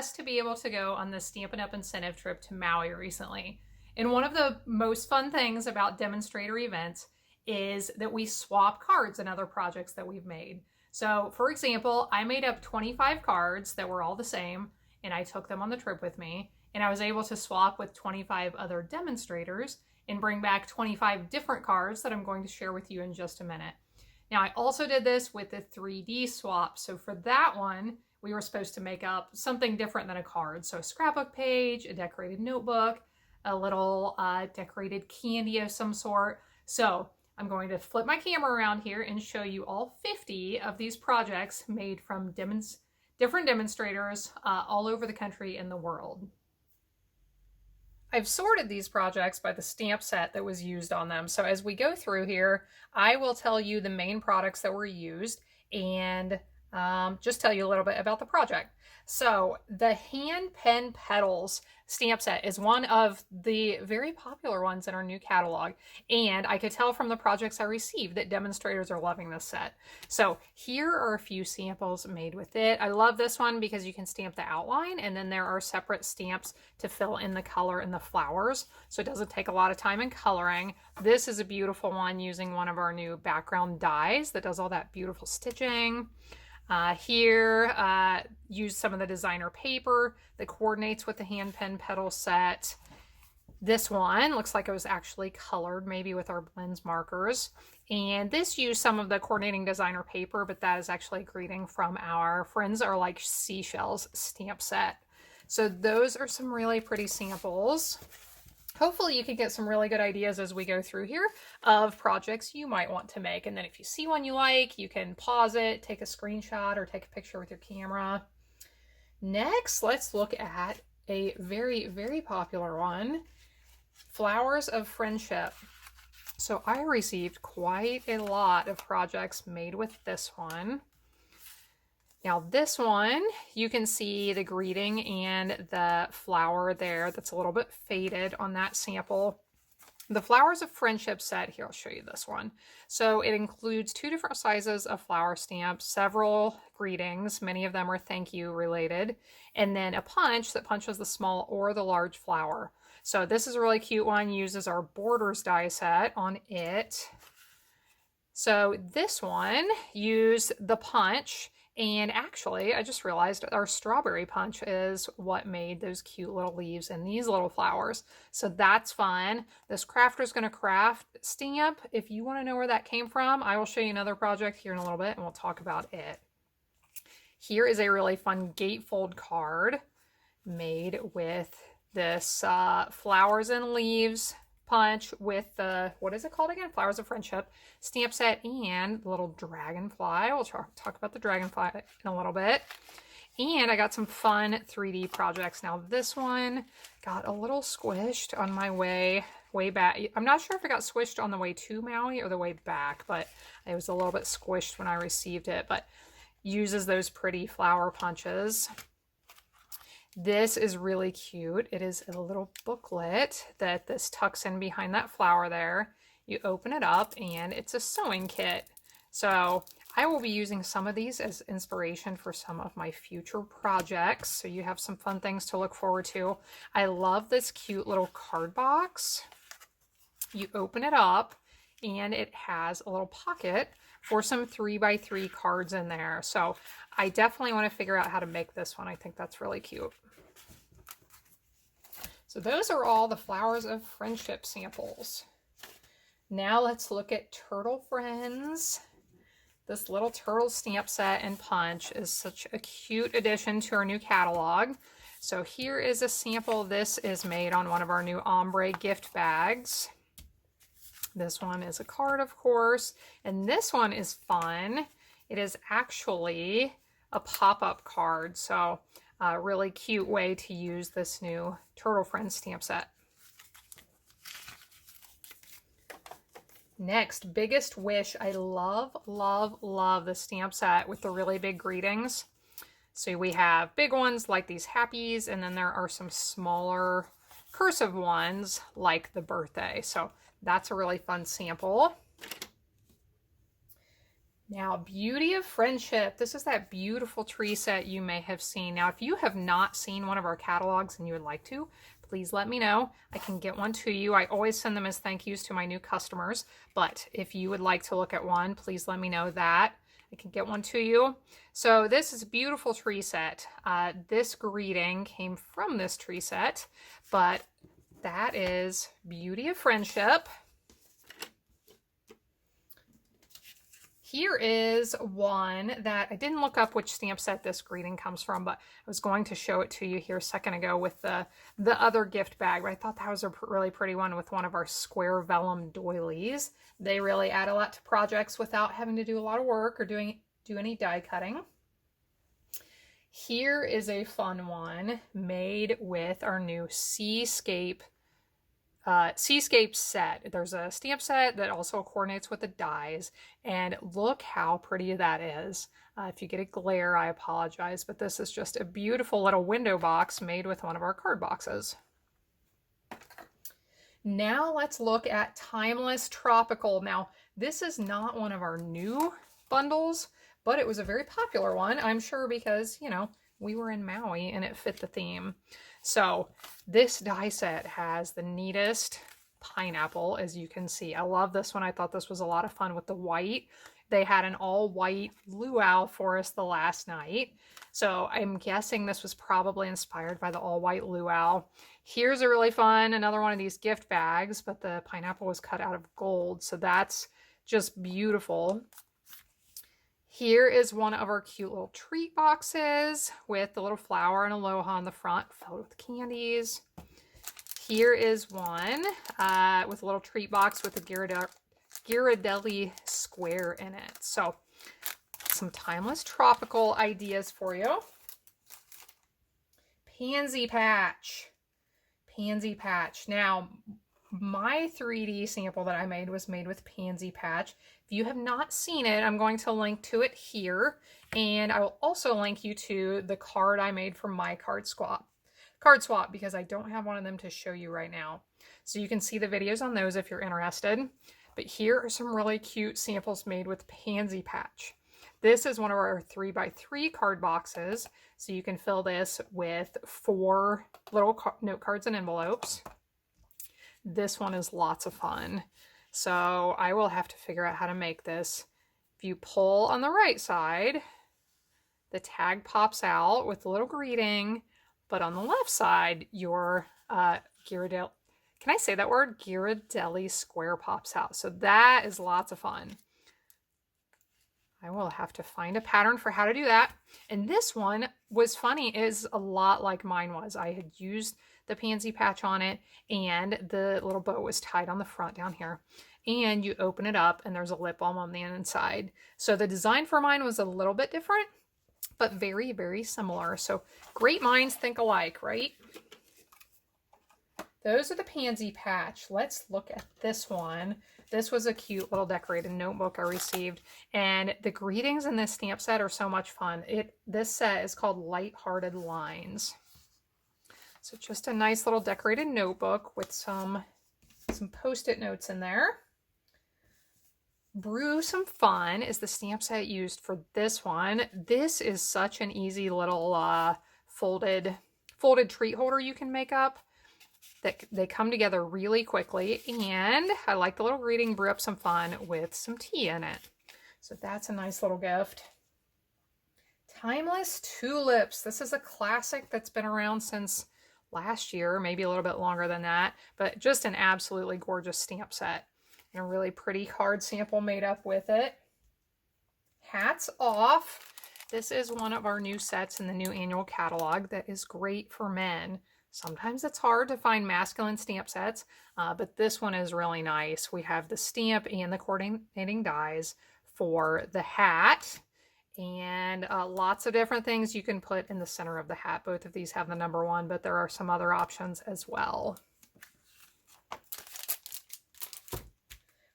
blessed to be able to go on the Stampin' Up! Incentive trip to Maui recently. And one of the most fun things about demonstrator events is that we swap cards and other projects that we've made. So for example, I made up 25 cards that were all the same, and I took them on the trip with me, and I was able to swap with 25 other demonstrators and bring back 25 different cards that I'm going to share with you in just a minute. Now, I also did this with the 3D swap. So for that one, we were supposed to make up something different than a card. So a scrapbook page, a decorated notebook, a little decorated candy of some sort. So I'm going to flip my camera around here and show you all 50 of these projects made from different demonstrators all over the country and the world. I've sorted these projects by the stamp set that was used on them. So as we go through here, I will tell you the main products that were used and just tell you a little bit about the project. So the Pen Petals stamp set is one of the very popular ones in our new catalog. And I could tell from the projects I received that demonstrators are loving this set. So here are a few samples made with it. I love this one because you can stamp the outline, and then there are separate stamps to fill in the color and the flowers. So it doesn't take a lot of time in coloring. This is a beautiful one using one of our new background dies that does all that beautiful stitching. Here, use some of the designer paper that coordinates with the Pen Petal set. This one looks like it was actually colored, maybe with our blends markers. And this used some of the coordinating designer paper, but that is actually a greeting from our Friends Are Like Seashells stamp set. So those are some really pretty samples. Hopefully you can get some really good ideas as we go through here of projects you might want to make. And then if you see one you like, you can pause it, take a screenshot, or take a picture with your camera. Next, let's look at a very, very popular one, Flowers of Friendship. So I received quite a lot of projects made with this one. Now this one, you can see the greeting and the flower there that's a little bit faded on that sample. The Flowers of Friendship set, here I'll show you this one. So it includes 2 different sizes of flower stamps, several greetings, many of them are thank you related, and then a punch that punches the small or the large flower. So this is a really cute one, uses our Borders die set on it. So this one used the punch. And actually, I just realized our strawberry punch is what made those cute little leaves and these little flowers. So that's fun. This crafter's going to craft stamp. If you want to know where that came from, I will show you another project here in a little bit and we'll talk about it. Here is a really fun gatefold card made with this flowers and leaves punch with the, what is it called again? Flowers of Friendship stamp set and the little dragonfly. We'll talk about the dragonfly in a little bit. And I got some fun 3D projects. Now this one got a little squished on my way back. I'm not sure if it got squished on the way to Maui or the way back, but it was a little bit squished when I received it, but uses those pretty flower punches. This is really cute. It is a little booklet that this tucks in behind that flower there. You open it up and it's a sewing kit. So I will be using some of these as inspiration for some of my future projects. So you have some fun things to look forward to. I love this cute little card box. You open it up and it has a little pocket for some 3x3 cards in there. So I definitely want to figure out how to make this one. I think that's really cute. So those are all the Flowers of Friendship samples. Now let's look at Turtle Friends. This little turtle stamp set and punch is such a cute addition to our new catalog. So here is a sample. This is made on one of our new ombre gift bags. This one is a card, of course, and this one is fun. It is actually a pop-up card, so a really cute way to use this new Turtle Friends stamp set. Next, Biggest Wish. I love, love, love the stamp set with the really big greetings. So we have big ones like these happies, and then there are some smaller cursive ones like the birthday. So that's a really fun sample. Now, Beauty of Friendship. This is that beautiful tree set you may have seen. Now, if you have not seen one of our catalogs and you would like to, please let me know. I can get one to you. I always send them as thank yous to my new customers. But if you would like to look at one, please let me know that. I can get one to you. So this is a beautiful tree set. This greeting came from this tree set, but that is Beauty of Friendship. Here is one that I didn't look up which stamp set this greeting comes from, but I was going to show it to you here a second ago with the other gift bag. But I thought that was a really pretty one with one of our square vellum doilies. They really add a lot to projects without having to do a lot of work or do any die cutting. Here is a fun one made with our new Seascape set. There's a stamp set that also coordinates with the dies, and look how pretty that is. If you get a glare, I apologize, but this is just a beautiful little window box made with one of our card boxes. Now let's look at Timeless Tropical. Now, this is not one of our new bundles, but it was a very popular one, I'm sure, because, you know, we were in Maui and it fit the theme. So this die set has the neatest pineapple, as you can see. I love this one. I thought this was a lot of fun with the white. They had an all white luau for us the last night. So I'm guessing this was probably inspired by the all white luau. Here's a really fun, another one of these gift bags, but the pineapple was cut out of gold. So that's just beautiful. Here is one of our cute little treat boxes with the little flower and aloha on the front, filled with candies. Here is one with a little treat box with a Ghirardelli square in it. So some timeless tropical ideas for you. Pansy patch. Pansy patch. Now, my 3D sample that I made was made with pansy patch. If you have not seen it, I'm going to link to it here. And I will also link you to the card I made from my card swap because I don't have one of them to show you right now. So you can see the videos on those if you're interested. But here are some really cute samples made with pansy patch. This is one of our 3x3 card boxes. So you can fill this with 4 little note cards and envelopes. This one is lots of fun. So I will have to figure out how to make this. If you pull on the right side, the tag pops out with a little greeting, but on the left side, your Ghirardelli, can I say that word? Ghirardelli square pops out. So that is lots of fun. I will have to find a pattern for how to do that. And this one was funny, is a lot like mine was. I had used the pansy patch on it and the little bow was tied on the front down here. And you open it up and there's a lip balm on the inside. So the design for mine was a little bit different, but very, very similar. So great minds think alike, right? Those are the pansy patch. Let's look at this one. This was a cute little decorated notebook I received, and the greetings in this stamp set are so much fun. This set is called Lighthearted Lines. So just a nice little decorated notebook with some Post-it notes in there. Brew Some Fun is the stamp set used for this one. This is such an easy little folded treat holder you can make up. That they come together really quickly, and I like the little greeting, brew up some fun with some tea in it. So that's a nice little gift. Timeless Tulips. This is a classic that's been around since last year, maybe a little bit longer than that, but just an absolutely gorgeous stamp set and a really pretty card sample made up with it. Hats Off. This is one of our new sets in the new annual catalog that is great for men. Sometimes it's hard to find masculine stamp sets, but this one is really nice. We have the stamp and the coordinating dies for the hat, and lots of different things you can put in the center of the hat. Both of these have the number 1, but there are some other options as well.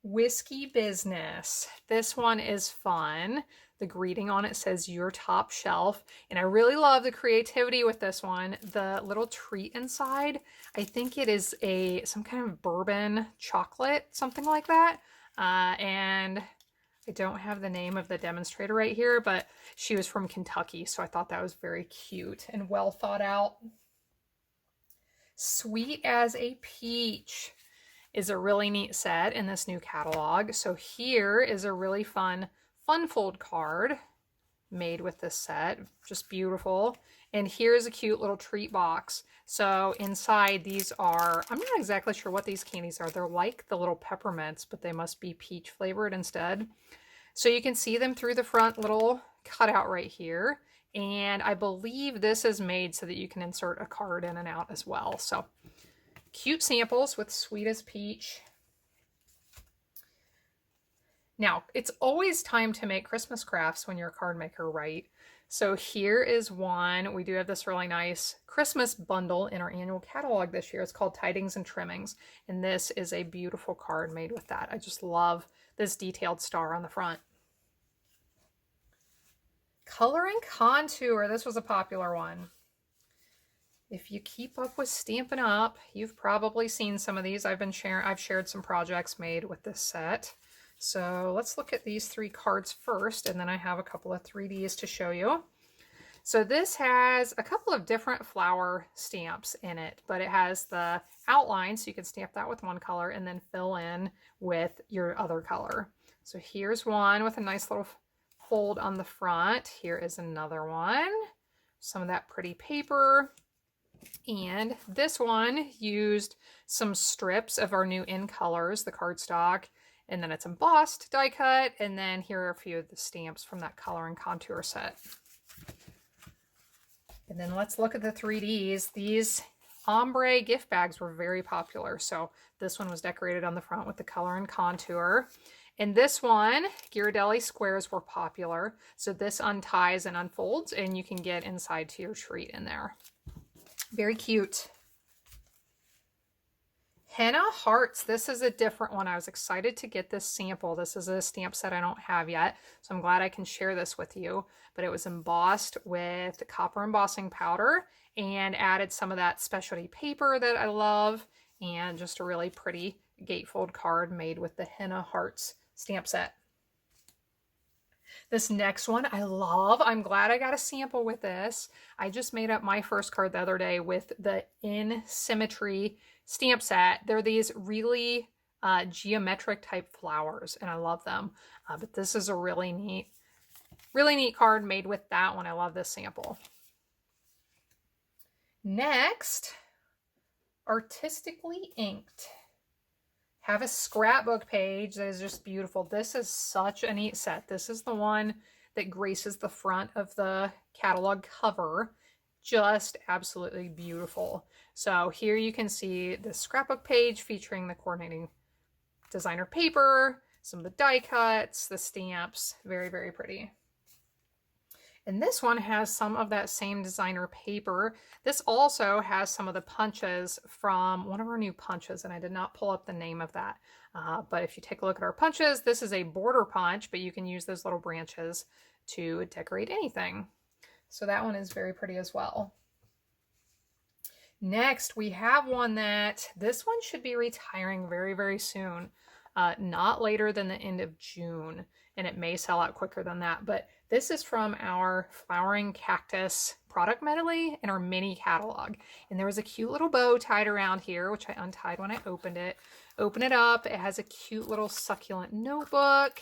Whiskey Business. This one is fun. The greeting on it says your top shelf, and I really love the creativity with this one. The little treat inside, I think it is some kind of bourbon chocolate, something like that. And I don't have the name of the demonstrator right here, but she was from Kentucky, so I thought that was very cute and well thought out. Sweet as a Peach is a really neat set in this new catalog. So here is a really fun fold card made with this set, just beautiful. And here's a cute little treat box. So inside these are, I'm not exactly sure what these candies are. They're like the little peppermints, but they must be peach flavored instead. So you can see them through the front little cutout right here. And I believe this is made so that you can insert a card in and out as well. So cute samples with Sweet as Peach. Now, it's always time to make Christmas crafts when you're a card maker, right? So here is one. We do have this really nice Christmas bundle in our annual catalog this year. It's called Tidings and Trimmings. And this is a beautiful card made with that. I just love this detailed star on the front. Color and Contour. This was a popular one. If you keep up with Stampin' Up, you've probably seen some of these. I've shared some projects made with this set. So let's look at these 3 cards first, and then I have a couple of 3Ds to show you. So this has a couple of different flower stamps in it, but it has the outline, so you can stamp that with one color and then fill in with your other color. So here's one with a nice little fold on the front. Here is another one. Some of that pretty paper. And this one used some strips of our new In Colors, the cardstock, and then it's embossed, die cut, and then here are a few of the stamps from that Color and Contour set. And then let's look at the 3Ds. These ombre gift bags were very popular. So this one was decorated on the front with the Color and Contour. And this one, Ghirardelli squares were popular. So this unties and unfolds, and you can get inside to your treat in there. Very cute. Henna Hearts. This is a different one. I was excited to get this sample. This is a stamp set I don't have yet, so I'm glad I can share this with you. But it was embossed with copper embossing powder and added some of that specialty paper that I love, and just a really pretty gatefold card made with the Henna Hearts stamp set. This next one I love. I'm glad I got a sample with this. I just made up my first card the other day with the In Symmetry stamp set. They're these really geometric type flowers, and I love them. But this is a really neat card made with that one. I love this sample. Next, Artistically Inked. Have a scrapbook page that is just beautiful. This is such a neat set. This is the one that graces the front of the catalog cover. Just absolutely beautiful. So here you can see the scrapbook page featuring the coordinating designer paper, some of the die cuts, the stamps. Very, very pretty. And this one has some of that same designer paper. This also has some of the punches from one of our new punches, and I did not pull up the name of that. But if you take a look at our punches, this is a border punch, but you can use those little branches to decorate anything. So that one is very pretty as well. Next, we have one this one should be retiring very, very soon. Not later than the end of June, and it may sell out quicker than that, but this is from our Flowering Cactus product medley in our mini catalog. And there was a cute little bow tied around here, which I untied when I opened it. Open it up, it has a cute little succulent notebook.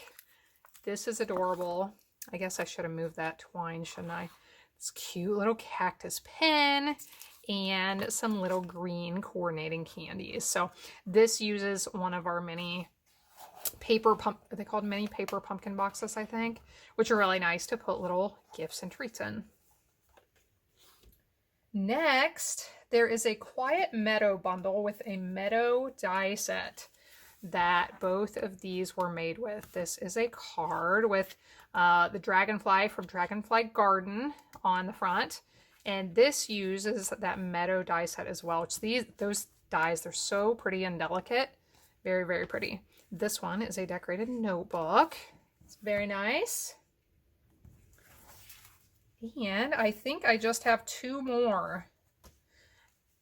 This is adorable. I guess I should have moved that twine, shouldn't I? This cute little cactus pen and some little green coordinating candies. So this uses one of our mini paper are they called mini paper pumpkin boxes, I think, which are really nice to put little gifts and treats in. Next, there is a Quiet Meadow bundle with a meadow die set that both of these were made with. This is a card with the dragonfly from Dragonfly Garden on the front, and this uses that meadow die set as well, which those dies, they're so pretty and delicate. Very, very pretty. This one is a decorated notebook. It's very nice. And I think I just have 2 more.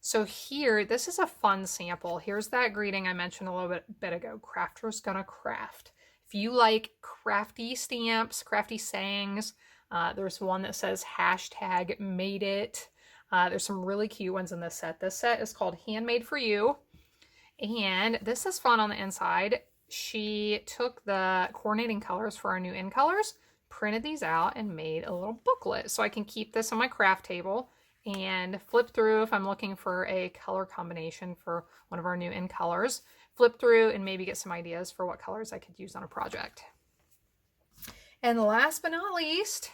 So here, this is a fun sample. Here's that greeting I mentioned a little bit ago. Crafter's Gonna Craft. If you like crafty stamps, crafty sayings, there's one that says hashtag made it. There's some really cute ones in this set. This set is called Handmade for You. And this is fun on the inside. She took the coordinating colors for our new in colors, printed these out, and made a little booklet. So I can keep this on my craft table and flip through if I'm looking for a color combination for one of our new in colors. Flip through and maybe get some ideas for what colors I could use on a project. And last but not least,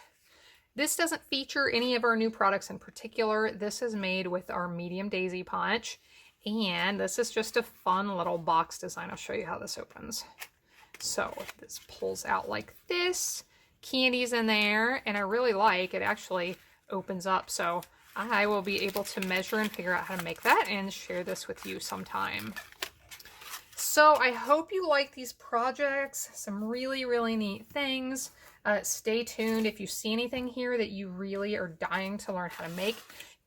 this doesn't feature any of our new products in particular. This is made with our medium daisy punch. And this is just a fun little box design. I'll show you how this opens. So this pulls out like this. Candy's in there, and I really like it actually opens up. So I will be able to measure and figure out how to make that and share this with you sometime. So I hope you like these projects. Some really, really neat things. Stay tuned. If you see anything here that you really are dying to learn how to make,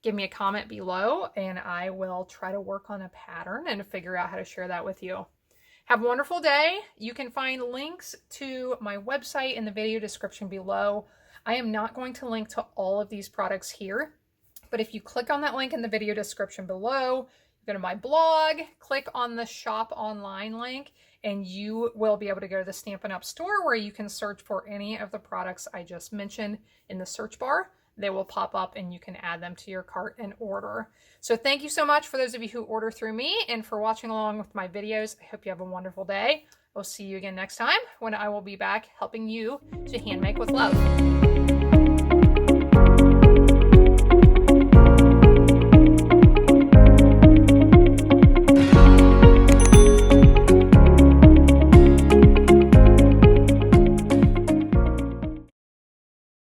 give me a comment below and I will try to work on a pattern and figure out how to share that with you. Have a wonderful day. You can find links to my website in the video description below. I am not going to link to all of these products here, but if you click on that link in the video description below, go to my blog, click on the shop online link, and you will be able to go to the Stampin' Up store where you can search for any of the products I just mentioned in the search bar. They will pop up and you can add them to your cart and order. So thank you so much for those of you who order through me and for watching along with my videos. I hope you have a wonderful day. I'll see you again next time when I will be back helping you to hand make with love.